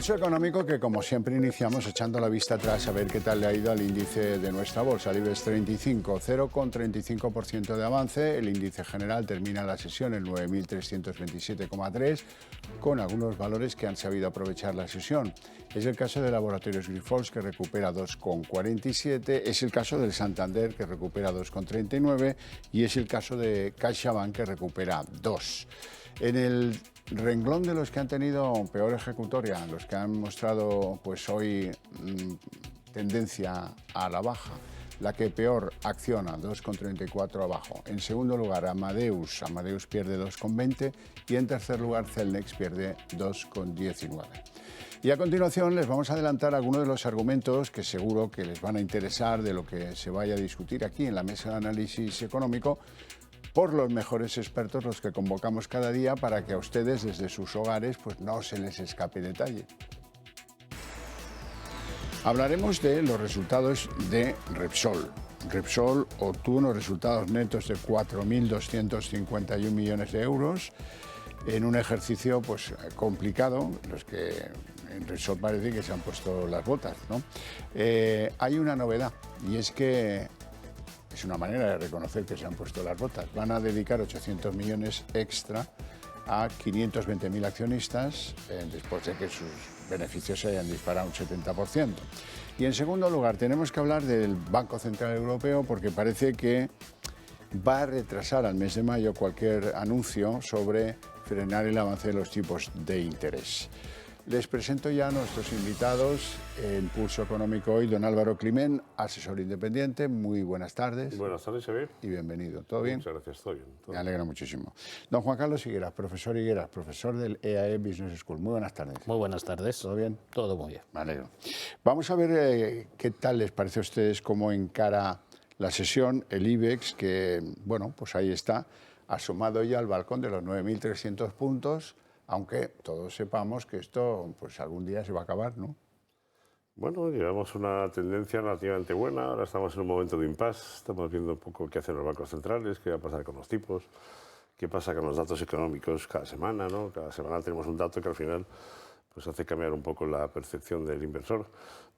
Pulso económico que, como siempre, iniciamos echando la vista atrás a ver qué tal le ha ido al índice de nuestra bolsa, el IBEX 35, 0,35% de avance. El índice general termina la sesión en 9.327,3, con algunos valores que han sabido aprovechar la sesión. Es el caso de Laboratorios Grifols, que recupera 2,47, es el caso del Santander, que recupera 2,39, y es el caso de CaixaBank, que recupera 2. En el renglón de los que han tenido peor ejecutoria, los que han mostrado pues hoy tendencia a la baja, la que peor acciona, 2,34 abajo. En segundo lugar, Amadeus pierde 2,20 y en tercer lugar, Celnex pierde 2,19. Y a continuación les vamos a adelantar algunos de los argumentos que seguro que les van a interesar de lo que se vaya a discutir aquí en la mesa de análisis económico, por los mejores expertos, los que convocamos cada día, para que a ustedes desde sus hogares pues no se les escape detalle. Hablaremos de los resultados de Repsol. Repsol obtuvo unos resultados netos de 4.251 millones de euros en un ejercicio pues complicado. Los que en Repsol parece que se han puesto las botas, ¿no? Hay una novedad, y es que es una manera de reconocer que se han puesto las botas. Van a dedicar 800 millones extra a 520.000 accionistas después de que sus beneficios se hayan disparado un 70%. Y en segundo lugar, tenemos que hablar del Banco Central Europeo, porque parece que va a retrasar al mes de mayo cualquier anuncio sobre frenar el avance de los tipos de interés. Les presento ya a nuestros invitados en Pulso Económico hoy. Don Álvaro Climent, asesor independiente. Muy buenas tardes. Buenas tardes, Xavier. Y bienvenido. ¿Todo bien? Muchas gracias, todo bien. Me alegra muchísimo. Don Juan Carlos Higueras, profesor Higueras, profesor del EAE Business School. Muy buenas tardes. Muy buenas tardes. ¿Todo bien? Todo muy bien. Me alegro. Vamos a ver qué tal les parece a ustedes cómo encara la sesión el IBEX, que, bueno, pues ahí está, asomado ya al balcón de los 9.300 puntos, aunque todos sepamos que esto pues algún día se va a acabar, ¿no? Bueno, llevamos una tendencia relativamente buena, ahora estamos en un momento de impasse, estamos viendo un poco qué hacen los bancos centrales, qué va a pasar con los tipos, qué pasa con los datos económicos cada semana, ¿no? Cada semana tenemos un dato que al final pues hace cambiar un poco la percepción del inversor.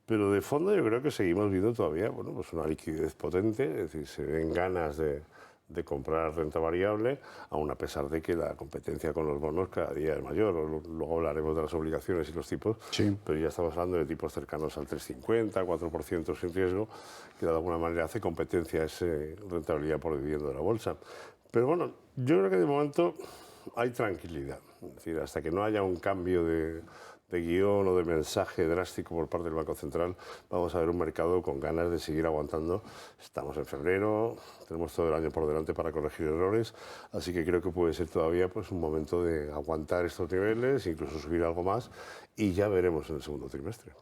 Pero de fondo yo creo que seguimos viendo todavía, bueno, pues una liquidez potente, es decir, se ven ganas de comprar renta variable, aun a pesar de que la competencia con los bonos cada día es mayor. Luego hablaremos de las obligaciones y los tipos, sí, pero ya estamos hablando de tipos cercanos al 3,50, 4% sin riesgo, que de alguna manera hace competencia a esa rentabilidad por dividendo de la bolsa. Pero bueno, yo creo que de momento hay tranquilidad. Es decir, hasta que no haya un cambio de guión o de mensaje drástico por parte del Banco Central, vamos a ver un mercado con ganas de seguir aguantando. Estamos en febrero, tenemos todo el año por delante para corregir errores, así que creo que puede ser todavía pues, un momento de aguantar estos niveles, incluso subir algo más, y ya veremos en el segundo trimestre.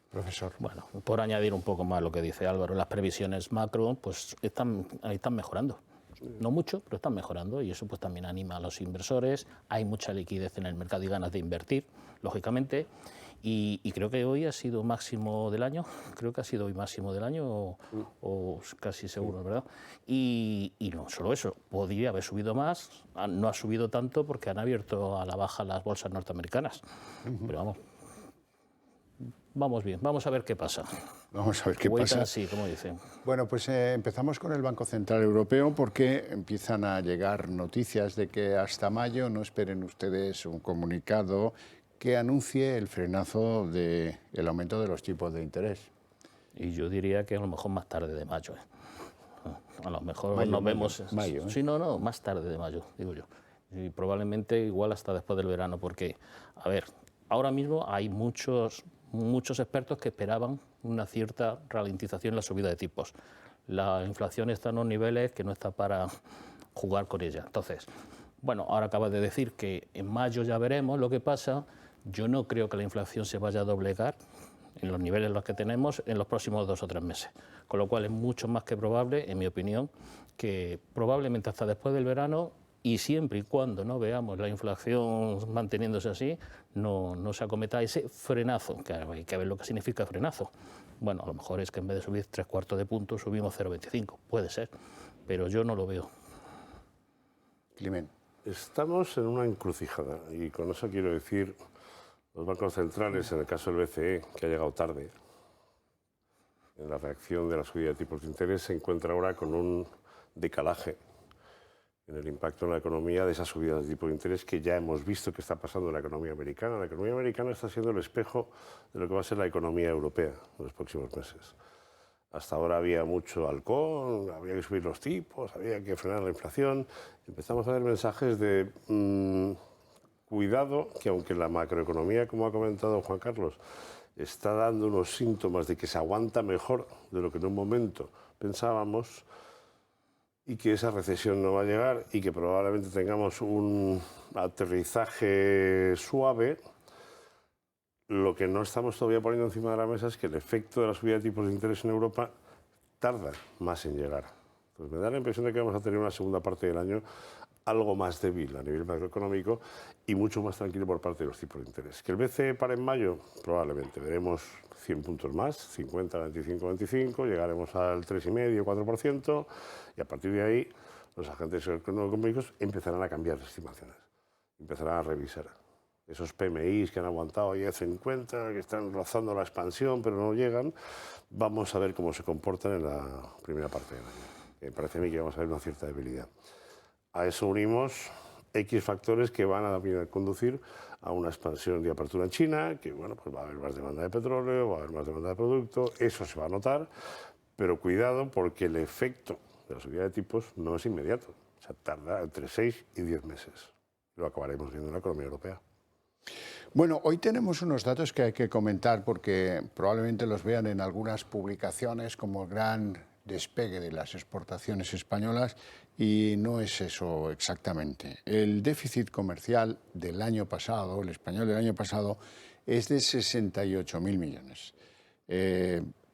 Profesor. Bueno, por añadir un poco más lo que dice Álvaro, las previsiones macro pues están mejorando. No mucho, pero están mejorando, y eso pues también anima a los inversores. Hay mucha liquidez en el mercado y ganas de invertir, lógicamente, y creo que hoy ha sido máximo del año, creo que ha sido hoy máximo del año o casi seguro, ¿verdad? Y no solo eso, podría haber subido más, no ha subido tanto porque han abierto a la baja las bolsas norteamericanas, pero vamos bien, vamos a ver qué pasa. Vamos a ver qué pasa. Sí, como dicen. Bueno, pues empezamos con el Banco Central Europeo, porque empiezan a llegar noticias de que hasta mayo no esperen ustedes un comunicado que anuncie el frenazo del aumento de los tipos de interés. Y yo diría que a lo mejor más tarde de mayo. A lo mejor mayo, nos vemos... Mayo, ¿eh? Sí, no, más tarde de mayo, digo yo. Y probablemente igual hasta después del verano, porque, a ver, ahora mismo hay muchos expertos que esperaban una cierta ralentización en la subida de tipos. La inflación está en unos niveles que no está para jugar con ella. Entonces, bueno, ahora acaba de decir que en mayo ya veremos lo que pasa. Yo no creo que la inflación se vaya a doblegar en los niveles en los que tenemos en los próximos 2 o 3 meses. Con lo cual es mucho más que probable, en mi opinión, que probablemente hasta después del verano, y siempre y cuando no veamos la inflación manteniéndose así, no se acometa ese frenazo, que hay que ver lo que significa frenazo. Bueno, a lo mejor es que en vez de subir 3/4 de punto subimos 0,25, puede ser, pero yo no lo veo. Climent. Estamos en una encrucijada, y con eso quiero decir Los bancos centrales, en el caso del BCE, que ha llegado tarde en la reacción de la subida de tipos de interés, se encuentra ahora con un decalaje en el impacto en la economía de esas subidas de tipos de interés que ya hemos visto que está pasando en la economía americana. La economía americana está siendo el espejo de lo que va a ser la economía europea en los próximos meses. Hasta ahora había mucho halcón, había que subir los tipos, había que frenar la inflación. Empezamos a ver mensajes de cuidado, que aunque la macroeconomía, como ha comentado Juan Carlos, está dando unos síntomas de que se aguanta mejor de lo que en un momento pensábamos, y que esa recesión no va a llegar y que probablemente tengamos un aterrizaje suave. Lo que no estamos todavía poniendo encima de la mesa es que el efecto de la subida de tipos de interés en Europa tarda más en llegar. Pues me da la impresión de que vamos a tener una segunda parte del año algo más débil a nivel macroeconómico y mucho más tranquilo por parte de los tipos de interés. ¿Que el BCE para en mayo? Probablemente. Veremos 100 puntos más, 50, 25, 25, llegaremos al 3,5, 4%, y a partir de ahí los agentes económicos empezarán a cambiar las estimaciones, empezarán a revisar. Esos PMIs que han aguantado ahí a 50, que están rozando la expansión pero no llegan, vamos a ver cómo se comportan en la primera parte del año. Me parece a mí que vamos a ver una cierta debilidad. A eso unimos X factores que van a conducir a una expansión de apertura en China, que bueno, pues va a haber más demanda de petróleo, va a haber más demanda de producto, eso se va a notar, pero cuidado porque el efecto de la subida de tipos no es inmediato, o sea, tarda entre 6 y 10 meses. Lo acabaremos viendo en la economía europea. Bueno, hoy tenemos unos datos que hay que comentar porque probablemente los vean en algunas publicaciones como el gran despegue de las exportaciones españolas y no es eso exactamente. El déficit comercial del año pasado, el español del año pasado, es de 68.000 millones.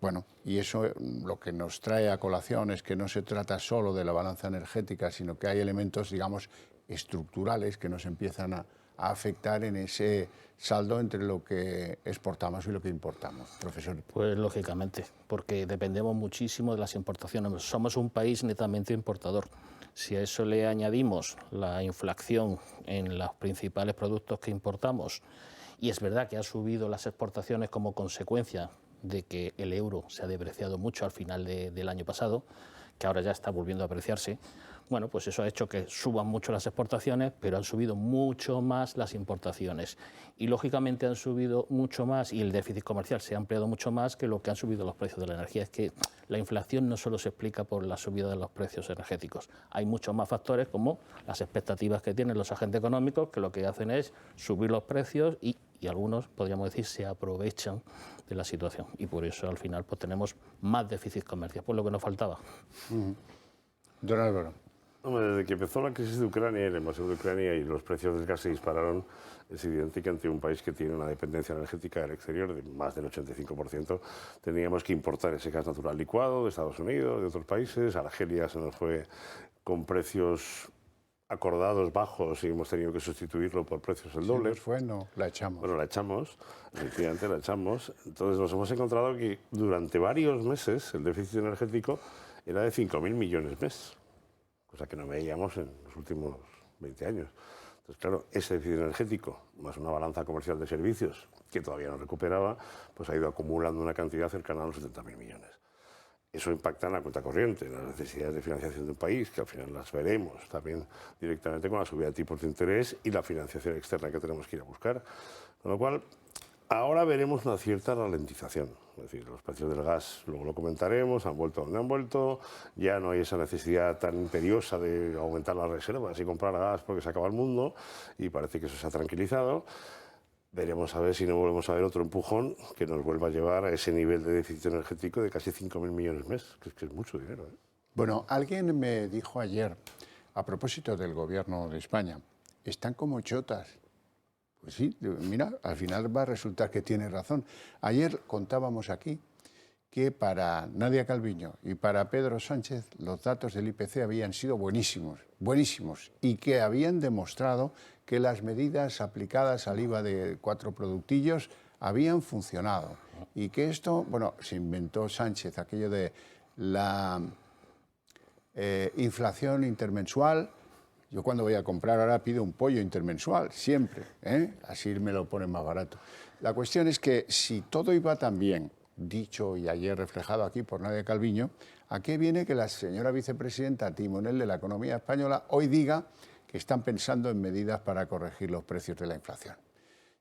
Bueno, y eso lo que nos trae a colación es que no se trata solo de la balanza energética, sino que hay elementos, digamos, estructurales que nos empiezan a afectar en ese saldo entre lo que exportamos y lo que importamos, profesor. Pues lógicamente, porque dependemos muchísimo de las importaciones. Somos un país netamente importador. Si a eso le añadimos la inflación en los principales productos que importamos, y es verdad que han subido las exportaciones como consecuencia de que el euro se ha depreciado mucho al final del año pasado, que ahora ya está volviendo a apreciarse, bueno, pues eso ha hecho que suban mucho las exportaciones, pero han subido mucho más las importaciones. Y lógicamente han subido mucho más y el déficit comercial se ha ampliado mucho más que lo que han subido los precios de la energía. Es que la inflación no solo se explica por la subida de los precios energéticos. Hay muchos más factores como las expectativas que tienen los agentes económicos, que lo que hacen es subir los precios y algunos, podríamos decir, se aprovechan de la situación. Y por eso al final pues tenemos más déficit comercial, por lo que nos faltaba. Don Álvaro. Desde que empezó la crisis de Ucrania y la invasión de Ucrania y los precios del gas se dispararon, es evidente que ante un país que tiene una dependencia energética del exterior de más del 85%, teníamos que importar ese gas natural licuado de Estados Unidos, de otros países. Argelia se nos fue con precios acordados bajos y hemos tenido que sustituirlo por precios el doble. Sí, fue, no, la echamos. Bueno, la echamos, efectivamente la echamos. Entonces nos hemos encontrado que durante varios meses el déficit energético era de 5.000 millones mes, cosa que no veíamos en los últimos 20 años. Entonces, claro, ese déficit energético, más una balanza comercial de servicios que todavía no recuperaba, pues ha ido acumulando una cantidad cercana a los 70.000 millones. Eso impacta en la cuenta corriente, en las necesidades de financiación de un país, que al final las veremos también directamente con la subida de tipos de interés y la financiación externa que tenemos que ir a buscar. Con lo cual, ahora veremos una cierta ralentización. Es decir, los precios del gas, luego lo comentaremos, han vuelto donde han vuelto, ya no hay esa necesidad tan imperiosa de aumentar las reservas y comprar gas porque se acaba el mundo, y parece que eso se ha tranquilizado. Veremos a ver si no volvemos a ver otro empujón que nos vuelva a llevar a ese nivel de déficit energético de casi 5.000 millones mes, que es mucho dinero. Bueno, alguien me dijo ayer, a propósito del gobierno de España, están como chotas. Pues sí, mira, al final va a resultar que tiene razón. Ayer contábamos aquí que para Nadia Calviño y para Pedro Sánchez los datos del IPC habían sido buenísimos, buenísimos, y que habían demostrado que las medidas aplicadas al IVA de 4 productillos habían funcionado y que esto, bueno, se inventó Sánchez aquello de la inflación intermensual. Yo cuando voy a comprar ahora pido un pollo intermensual, siempre, ¿eh? Así me lo ponen más barato. La cuestión es que si todo iba tan bien, dicho y ayer reflejado aquí por Nadia Calviño, ¿a qué viene que la señora vicepresidenta timonel de la economía española hoy diga que están pensando en medidas para corregir los precios de la inflación?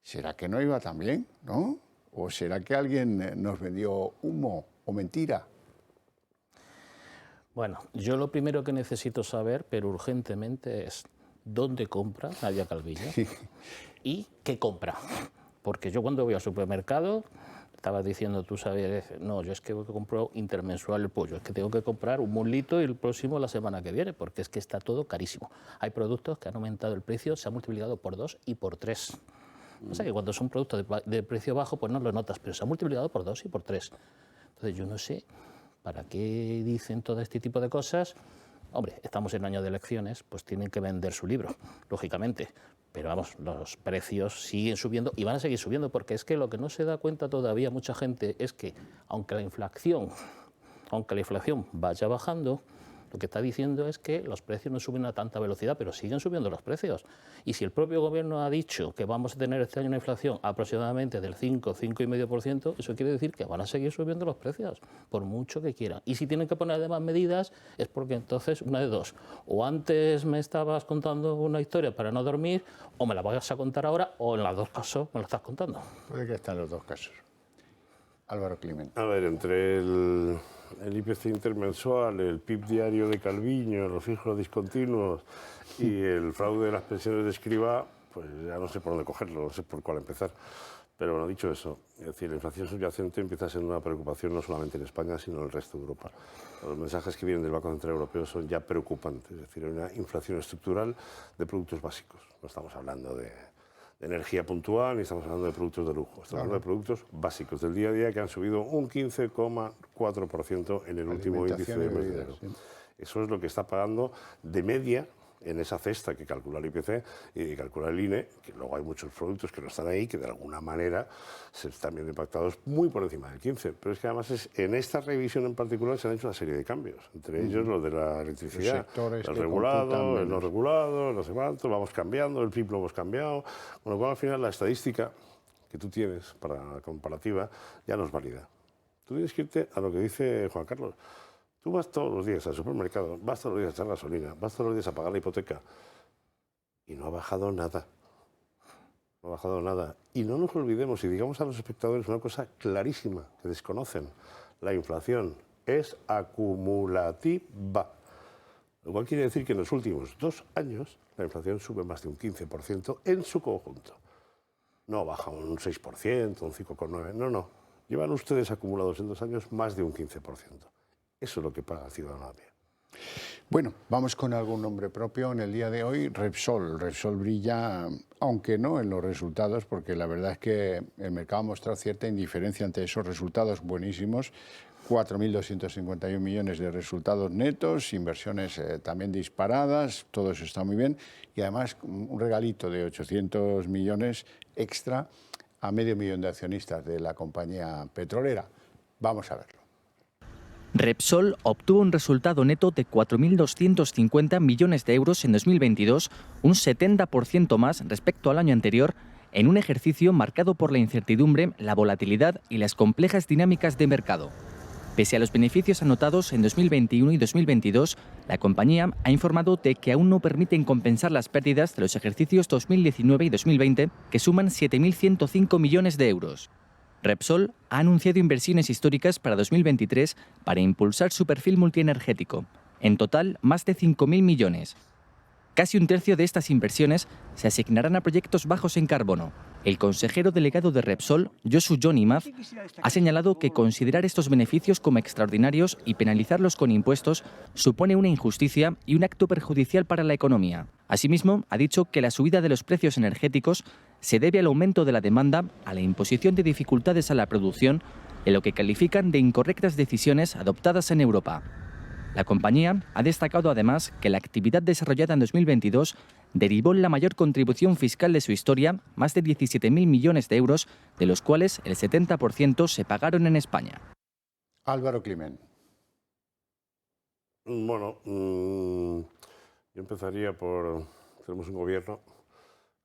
¿Será que no iba tan bien, no? ¿O será que alguien nos vendió humo o mentira? Bueno, yo lo primero que necesito saber, pero urgentemente, es dónde compra Nadia Calviño y qué compra. Porque yo cuando voy al supermercado, estabas diciendo, tú sabes, no, yo es que compro intermensual el pollo, es que tengo que comprar un mulito y el próximo la semana que viene, porque es que está todo carísimo. Hay productos que han aumentado el precio, se ha multiplicado por 2 y por 3. O sea que cuando son productos de precio bajo, pues no lo notas, pero se ha multiplicado por 2 y por 3. Entonces yo no sé para qué dicen todo este tipo de cosas. Hombre, estamos en año de elecciones, pues tienen que vender su libro, lógicamente. Pero vamos, los precios siguen subiendo y van a seguir subiendo, porque es que lo que no se da cuenta todavía mucha gente es que aunque la inflación vaya bajando, lo que está diciendo es que los precios no suben a tanta velocidad, pero siguen subiendo los precios. Y si el propio gobierno ha dicho que vamos a tener este año una inflación aproximadamente del 5,5%, eso quiere decir que van a seguir subiendo los precios, por mucho que quieran. Y si tienen que poner además medidas, es porque entonces una de dos. O antes me estabas contando una historia para no dormir, o me la vas a contar ahora, o en los dos casos me la estás contando. Puede que estén los dos casos. Álvaro Climent. A ver, entre el IPC intermensual, el PIB diario de Calviño, los fijos discontinuos y el fraude de las pensiones de Escrivá, pues ya no sé por dónde cogerlo, no sé por cuál empezar. Pero bueno, dicho eso, es decir, la inflación subyacente empieza a ser una preocupación no solamente en España, sino en el resto de Europa. Los mensajes que vienen del Banco Central Europeo son ya preocupantes, es decir, hay una inflación estructural de productos básicos. No estamos hablando de energía puntual, ni estamos hablando de productos de lujo. Estamos hablando de productos básicos del día a día que han subido un 15,4% en el último índice de mes de enero. Sí. Eso es lo que está pagando de media en esa cesta que calcula el IPC y que calcula el INE, que luego hay muchos productos que no están ahí, que de alguna manera se están viendo impactados muy por encima del 15%. Pero es que además en esta revisión en particular se han hecho una serie de cambios, entre ellos lo de la electricidad, el regulado, el no regulado, no sé cuánto, vamos cambiando, el PIB lo hemos cambiado, con lo cual al final la estadística que tú tienes para la comparativa ya no es válida. Tú tienes que irte a lo que dice Juan Carlos. Tú vas todos los días al supermercado, vas todos los días a echar gasolina, vas todos los días a pagar la hipoteca y no ha bajado nada. No ha bajado nada. Y no nos olvidemos y digamos a los espectadores una cosa clarísima que desconocen. La inflación es acumulativa. Lo cual quiere decir que en los últimos 2 años la inflación sube más de un 15% en su conjunto. No baja un 6%, un 5,9%, no. Llevan ustedes acumulados en 2 años más de un 15%. Eso es lo que paga el ciudadano a pie. Bueno, vamos con algún nombre propio en el día de hoy. Repsol. Repsol brilla, aunque no en los resultados, porque la verdad es que el mercado ha mostrado cierta indiferencia ante esos resultados buenísimos. 4.251 millones de resultados netos, inversiones también disparadas, todo eso está muy bien. Y además un regalito de 800 millones extra a 500.000 de accionistas de la compañía petrolera. Vamos a verlo. Repsol obtuvo un resultado neto de 4.250 millones de euros en 2022, un 70% más respecto al año anterior, en un ejercicio marcado por la incertidumbre, la volatilidad y las complejas dinámicas de mercado. Pese a los beneficios anotados en 2021 y 2022, la compañía ha informado de que aún no permiten compensar las pérdidas de los ejercicios 2019 y 2020, que suman 7.105 millones de euros. Repsol ha anunciado inversiones históricas para 2023 para impulsar su perfil multienergético. En total, más de 5.000 millones. Casi un tercio de estas inversiones se asignarán a proyectos bajos en carbono. El consejero delegado de Repsol, Josu Jon Imaz, ha señalado que considerar estos beneficios como extraordinarios y penalizarlos con impuestos supone una injusticia y un acto perjudicial para la economía. Asimismo, ha dicho que la subida de los precios energéticos se debe al aumento de la demanda, a la imposición de dificultades a la producción, en lo que califican de incorrectas decisiones adoptadas en Europa. La compañía ha destacado además que la actividad desarrollada en 2022 derivó en la mayor contribución fiscal de su historia, más de 17.000 millones de euros, de los cuales el 70% se pagaron en España. Álvaro Climent. Bueno, Yo empezaría por... Tenemos un gobierno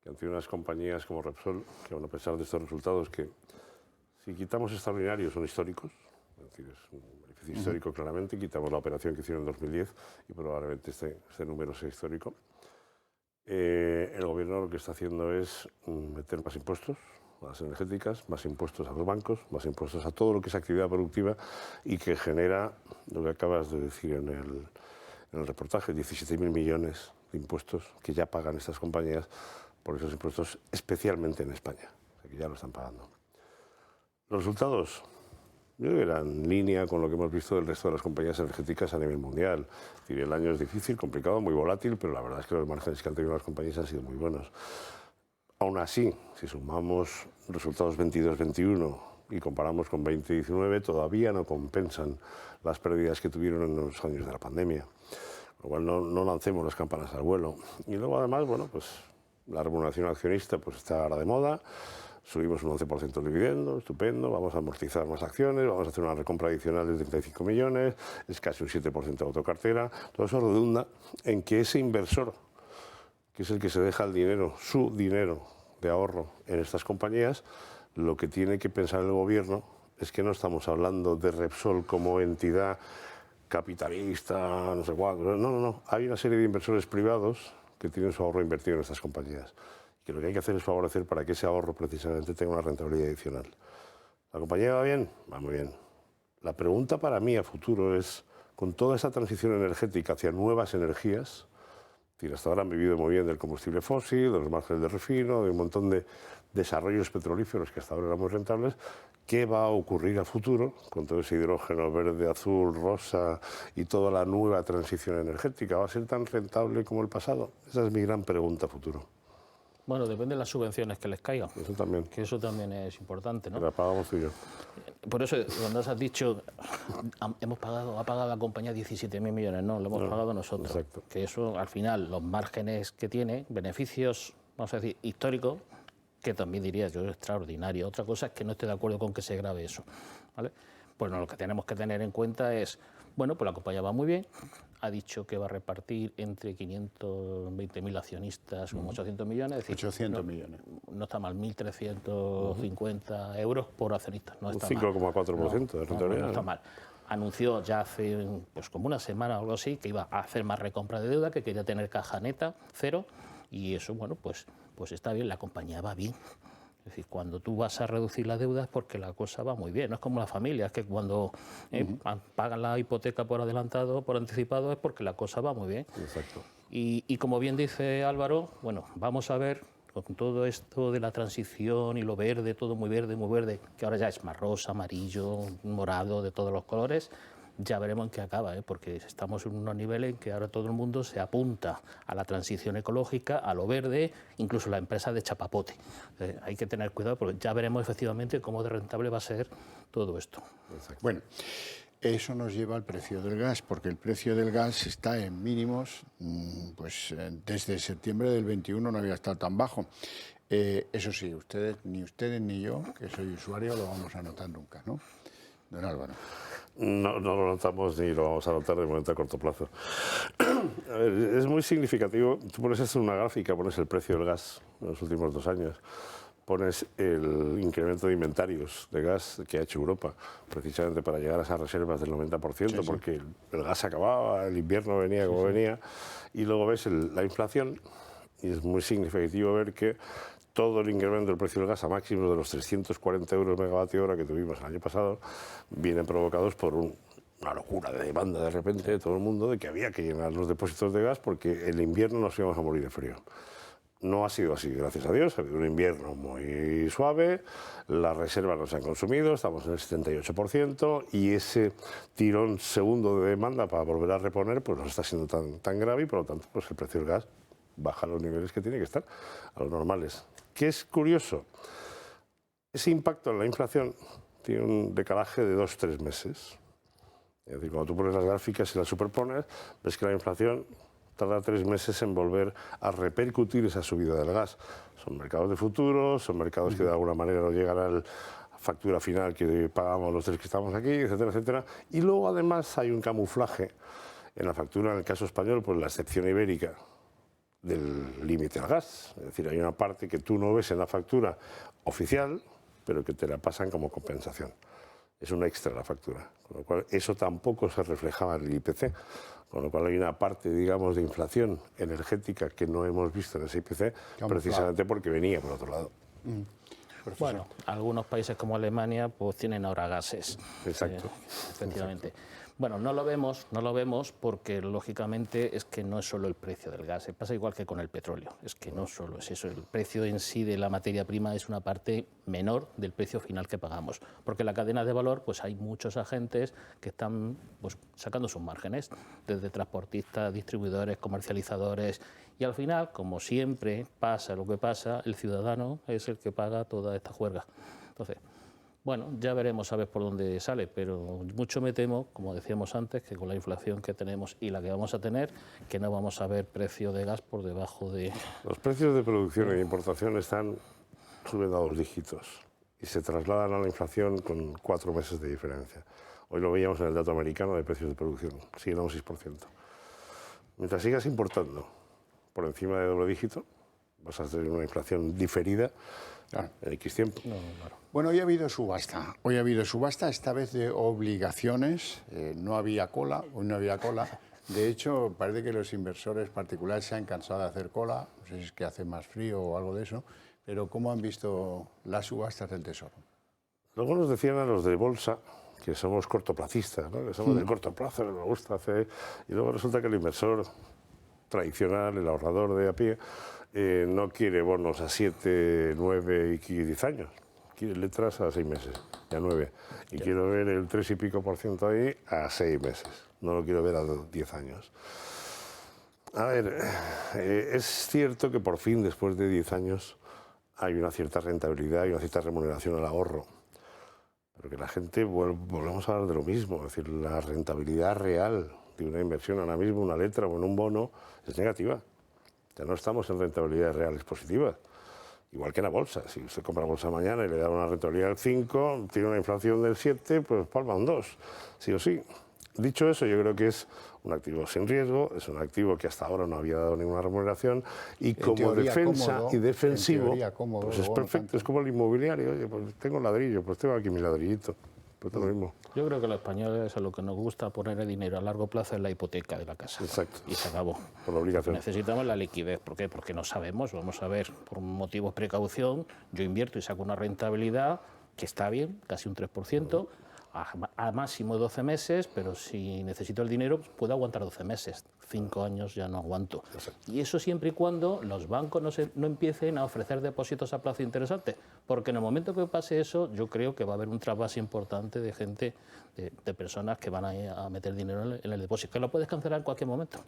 que ante unas compañías como Repsol, que aún a pesar de estos resultados que, si quitamos extraordinarios, son históricos, es decir, es un beneficio histórico claramente, quitamos la operación que hicieron en 2010 y probablemente este número sea histórico. El gobierno lo que está haciendo es meter más impuestos a las energéticas, más impuestos a los bancos, más impuestos a todo lo que es actividad productiva y que genera lo que acabas de decir en el reportaje, 17.000 millones de impuestos que ya pagan estas compañías por esos impuestos, especialmente en España, o sea que ya lo están pagando. Los resultados, yo creo que eran en línea con lo que hemos visto del resto de las compañías energéticas a nivel mundial. Es decir, el año es difícil, complicado, muy volátil, pero la verdad es que los márgenes que han tenido las compañías han sido muy buenos. Aún así, si sumamos resultados 22-21 y comparamos con 2019, todavía no compensan las pérdidas que tuvieron en los años de la pandemia. Con lo cual no lancemos las campanas al vuelo. Y luego además, bueno, pues la remuneración accionista pues está ahora de moda. Subimos un 11% del dividendo, estupendo, vamos a amortizar más acciones, vamos a hacer una recompra adicional de 35 millones, es casi un 7% de autocartera. Todo eso redunda en que ese inversor, que es el que se deja el dinero, su dinero de ahorro en estas compañías, lo que tiene que pensar el gobierno es que no estamos hablando de Repsol como entidad capitalista, no sé cuánto. No. Hay una serie de inversores privados que tienen su ahorro invertido en estas compañías. Que lo que hay que hacer es favorecer para que ese ahorro precisamente tenga una rentabilidad adicional. ¿La compañía va bien? Va muy bien. La pregunta para mí a futuro es, con toda esa transición energética hacia nuevas energías, hasta ahora han vivido muy bien del combustible fósil, de los márgenes de refino, de un montón de desarrollos petrolíferos que hasta ahora eran muy rentables. ¿Qué va a ocurrir a futuro con todo ese hidrógeno verde, azul, rosa y toda la nueva transición energética? ¿Va a ser tan rentable como el pasado? Esa es mi gran pregunta a futuro. Bueno, depende de las subvenciones que les caigan. Eso también. Que eso también es importante, ¿no? Que la pagamos tú y yo. Por eso, cuando has dicho, ha pagado la compañía 17.000 millones, no, lo hemos pagado nosotros. Exacto. Que eso, al final, los márgenes que tiene, beneficios, vamos a decir, históricos, que también diría yo extraordinario. Otra cosa es que no estoy de acuerdo con que se grabe eso, ¿vale? Pues no, lo que tenemos que tener en cuenta es, bueno, pues la compañía va muy bien, ha dicho que va a repartir entre 520.000 accionistas unos 800 millones. Es decir, 800 millones. No está mal, 1.350 euros por accionista. No está un 5,4% de rentabilidad. No está mal. Anunció ya hace pues como una semana o algo así que iba a hacer más recompra de deuda, que quería tener caja neta, cero, y eso, bueno, pues está bien, la compañía va bien. Es decir, cuando tú vas a reducir la deuda es porque la cosa va muy bien. No es como las familias, que cuando pagan la hipoteca por adelantado, por anticipado, es porque la cosa va muy bien. Exacto. Y como bien dice Álvaro, bueno, vamos a ver con todo esto de la transición y lo verde, todo muy verde, que ahora ya es más rosa, amarillo, morado, de todos los colores. Ya veremos en qué acaba, porque estamos en unos niveles en que ahora todo el mundo se apunta a la transición ecológica, a lo verde, incluso la empresa de chapapote. Hay que tener cuidado porque ya veremos efectivamente cómo de rentable va a ser todo esto. Exacto. Bueno, eso nos lleva al precio del gas, porque el precio del gas está en mínimos, pues desde septiembre del 21 no había estado tan bajo. Eso sí, ni ustedes ni yo, que soy usuario, lo vamos a notar nunca, ¿no? Don Álvaro. No lo notamos ni lo vamos a notar de momento a corto plazo. A ver, es muy significativo. Tú pones esto en una gráfica, pones el precio del gas en los últimos 2 años, pones el incremento de inventarios de gas que ha hecho Europa, precisamente para llegar a esas reservas del 90%, porque el gas se acababa, el invierno venía como venía, y luego ves la inflación, y es muy significativo ver que todo el incremento del precio del gas a máximos de los 340 euros megavatio hora que tuvimos el año pasado vienen provocados por una locura de demanda de repente de todo el mundo de que había que llenar los depósitos de gas porque el invierno nos íbamos a morir de frío. No ha sido así, gracias a Dios, ha habido un invierno muy suave, las reservas no se han consumido, estamos en el 78% y ese tirón segundo de demanda para volver a reponer pues no está siendo tan grave y por lo tanto pues el precio del gas baja a los niveles que tiene que estar, a los normales. ¿Qué es curioso? Ese impacto en la inflación tiene un decalaje de 2-3 meses. Es decir, cuando tú pones las gráficas y las superpones, ves que la inflación tarda 3 meses en volver a repercutir esa subida del gas. Son mercados de futuro, son mercados que de alguna manera no llegan a la factura final que pagamos los tres que estamos aquí, etcétera, etcétera. Y luego además hay un camuflaje En la factura, en el caso español, pues la excepción ibérica del límite al gas. Es decir, hay una parte que tú no ves en la factura oficial, pero que te la pasan como compensación. Es un extra la factura, con lo cual eso tampoco se reflejaba en el IPC, con lo cual hay una parte, digamos, de inflación energética que no hemos visto en ese IPC, precisamente porque venía por otro lado. Bueno, algunos países como Alemania pues tienen ahora gases. Exacto. Efectivamente. Bueno, no lo vemos porque lógicamente es que no es solo el precio del gas, pasa igual que con el petróleo, es que no solo es eso, el precio en sí de la materia prima es una parte menor del precio final que pagamos, porque en la cadena de valor pues hay muchos agentes que están pues sacando sus márgenes, desde transportistas, distribuidores, comercializadores, y al final, como siempre pasa lo que pasa, el ciudadano es el que paga toda esta juerga. Entonces, bueno, ya veremos a ver por dónde sale, pero mucho me temo, como decíamos antes, que con la inflación que tenemos y la que vamos a tener, que no vamos a ver precio de gas por debajo de... Los precios de producción e de importación están subiendo a 2 dígitos y se trasladan a la inflación con 4 meses de diferencia. Hoy lo veíamos en el dato americano de precios de producción, siguen a un 6%. Mientras sigas importando por encima de doble dígito, vas a tener una inflación diferida en X tiempo. Bueno, hoy ha habido subasta, esta vez de obligaciones, no había cola, hoy no había cola. De hecho, parece que los inversores particulares se han cansado de hacer cola, no sé si es que hace más frío o algo de eso, pero ¿cómo han visto las subastas del Tesoro? Luego nos decían a los de bolsa que somos cortoplacistas, ¿no? Que somos de corto plazo, que nos gusta hacer... Y luego resulta que el inversor tradicional, el ahorrador de a pie, no quiere bonos a 7, 9 y 10 años. Quiere letras a 6 meses, y a 9. Y quiero ver el 3 y pico % ahí a 6 meses. No lo quiero ver a 10 años. A ver, es cierto que por fin, después de 10 años, hay una cierta rentabilidad y una cierta remuneración al ahorro. Pero que la gente, volvemos a hablar de lo mismo. Es decir, la rentabilidad real de una inversión ahora mismo, una letra o en un bono, es negativa. Ya no estamos en rentabilidades reales positivas. Igual que en la bolsa. Si usted compra la bolsa mañana y le da una rentabilidad del 5, tiene una inflación del 7, pues palma un 2, sí o sí. Dicho eso, yo creo que es un activo sin riesgo, es un activo que hasta ahora no había dado ninguna remuneración y como teoría, defensa cómodo, y defensivo, cómodo, pues es perfecto, es como el inmobiliario. Oye, pues tengo ladrillo, pues tengo aquí mi ladrillito. Pues todo lo mismo. Yo creo que a los españoles a lo que nos gusta poner el dinero a largo plazo es la hipoteca de la casa. Exacto. Y se acabó. Por obligación. Necesitamos la liquidez. ¿Por qué? Porque no sabemos. Vamos a ver, por motivos de precaución, yo invierto y saco una rentabilidad que está bien, casi un 3%, a máximo 12 meses, pero si necesito el dinero puedo aguantar 12 meses. 5 años ya no aguanto. Exacto. Y eso siempre y cuando los bancos no empiecen a ofrecer depósitos a plazo interesantes, porque en el momento que pase eso, yo creo que va a haber un trasvase importante de gente, de personas que van a meter dinero en el depósito, que lo puedes cancelar en cualquier momento.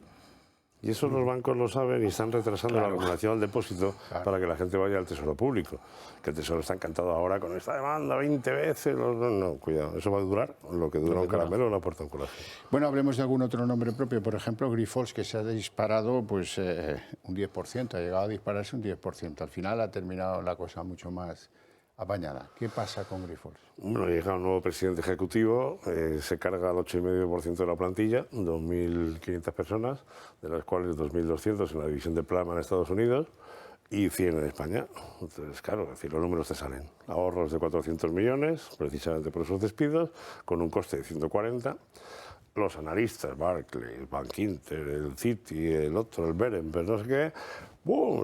Y eso los bancos lo saben y están retrasando la acumulación del depósito para que la gente vaya al Tesoro Público. Que el Tesoro está encantado ahora con esta demanda 20 veces. No, cuidado, eso va a durar lo que dura un caramelo en la puerta de un colegio. Bueno, hablemos de algún otro nombre propio. Por ejemplo, Grifols, que se ha disparado pues, un 10%, ha llegado a dispararse un 10%. Al final ha terminado la cosa mucho más apañada. ¿Qué pasa con Grifols? Bueno, llega un nuevo presidente ejecutivo, se carga al 8,5% de la plantilla, 2.500 personas, de las cuales 2.200 en la división de plasma en Estados Unidos y 100 en España. Entonces, claro, es decir, los números te salen. Ahorros de 400 millones, precisamente por esos despidos, con un coste de 140. Los analistas, Barclays, Bank Inter, el Citi, el otro, el Berenberg, no sé qué,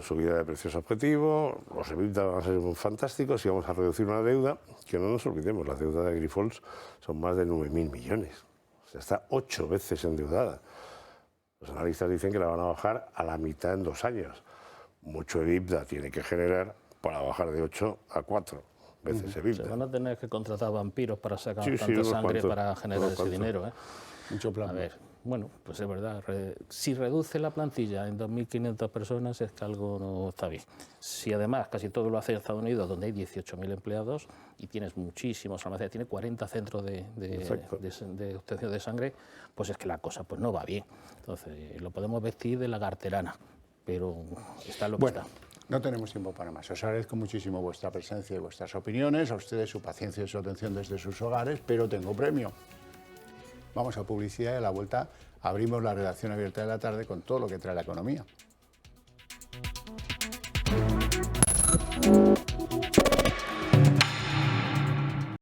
subida de precios objetivo, los EBITDA van a ser fantásticos y vamos a reducir una deuda, que no nos olvidemos, la deuda de Grifols son más de 9.000 millones. O sea, está 8 veces endeudada. Los analistas dicen que la van a bajar a la mitad en 2 años. Mucho EBITDA tiene que generar para bajar de 8 a 4 veces EBITDA. Se van a tener que contratar vampiros para sacar tanta sangre para generar ese dinero, ¿eh? Mucho plan. A ver, bueno, pues es verdad, si reduce la plantilla en 2.500 personas es que algo no está bien. Si además casi todo lo hace en Estados Unidos, donde hay 18.000 empleados y tienes muchísimos almacenes, tiene 40 centros de obtención de sangre, pues es que la cosa pues no va bien. Entonces, lo podemos vestir de lagarterana, pero está lo que está. No tenemos tiempo para más. Os agradezco muchísimo vuestra presencia y vuestras opiniones, a ustedes su paciencia y su atención desde sus hogares, pero tengo premio. Vamos a publicidad y a la vuelta abrimos la redacción abierta de la tarde con todo lo que trae la economía.